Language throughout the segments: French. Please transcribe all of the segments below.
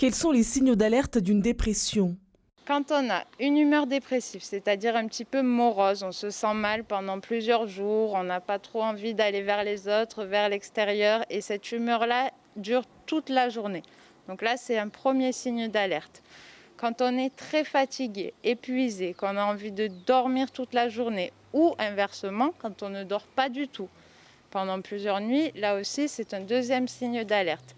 Quels sont les signaux d'alerte d'une dépression? Quand on a une humeur dépressive, c'est-à-dire un petit peu morose, on se sent mal pendant plusieurs jours, on n'a pas trop envie d'aller vers les autres, vers l'extérieur, et cette humeur-là dure toute la journée. Donc là, c'est un premier signe d'alerte. Quand on est très fatigué, épuisé, qu'on a envie de dormir toute la journée, ou inversement, quand on ne dort pas du tout pendant plusieurs nuits, là aussi, c'est un deuxième signe d'alerte.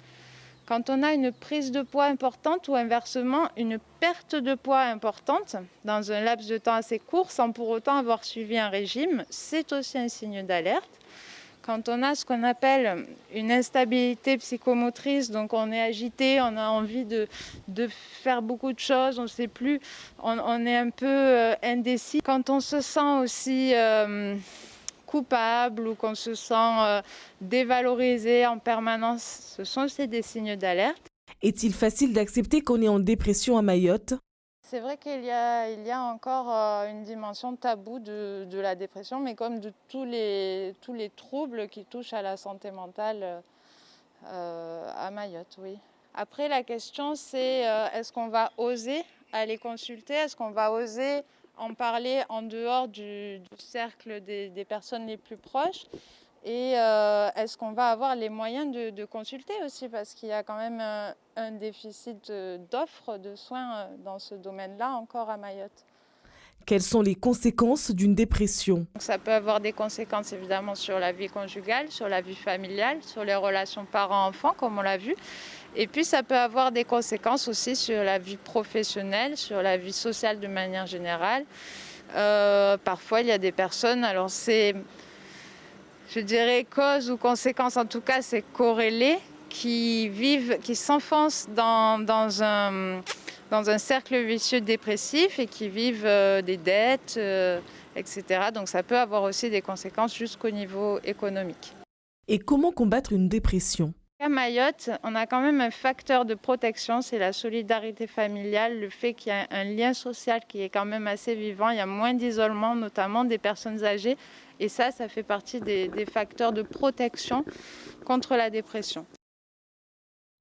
Quand on a une prise de poids importante ou inversement une perte de poids importante dans un laps de temps assez court sans pour autant avoir suivi un régime, c'est aussi un signe d'alerte. Quand on a ce qu'on appelle une instabilité psychomotrice, donc on est agité, on a envie de faire beaucoup de choses, on ne sait plus, on est un peu indécis. Quand on se sent aussi coupable ou qu'on se sent dévalorisé en permanence, ce sont aussi des signes d'alerte. Est-il facile d'accepter qu'on est en dépression à Mayotte? C'est vrai qu'il y a encore une dimension taboue de la dépression, mais comme de tous les troubles qui touchent à la santé mentale à Mayotte, oui. Après, la question, c'est est-ce qu'on va oser aller consulter? Est-ce qu'on va oser en parler en dehors du cercle des personnes les plus proches? Et est-ce qu'on va avoir les moyens de consulter aussi? Parce qu'il y a quand même un déficit d'offres de soins dans ce domaine-là encore à Mayotte. Quelles sont les conséquences d'une dépression? Ça peut avoir des conséquences évidemment sur la vie conjugale, sur la vie familiale, sur les relations parents-enfants comme on l'a vu. Et puis ça peut avoir des conséquences aussi sur la vie professionnelle, sur la vie sociale de manière générale. Parfois il y a des personnes, alors c'est, je dirais, cause ou conséquence, en tout cas c'est corrélé, qui s'enfoncent dans un cercle vicieux dépressif et qui vivent des dettes, etc. Donc ça peut avoir aussi des conséquences jusqu'au niveau économique. Et comment combattre une dépression? À Mayotte, on a quand même un facteur de protection, c'est la solidarité familiale, le fait qu'il y a un lien social qui est quand même assez vivant, il y a moins d'isolement, notamment des personnes âgées, et ça fait partie des facteurs de protection contre la dépression.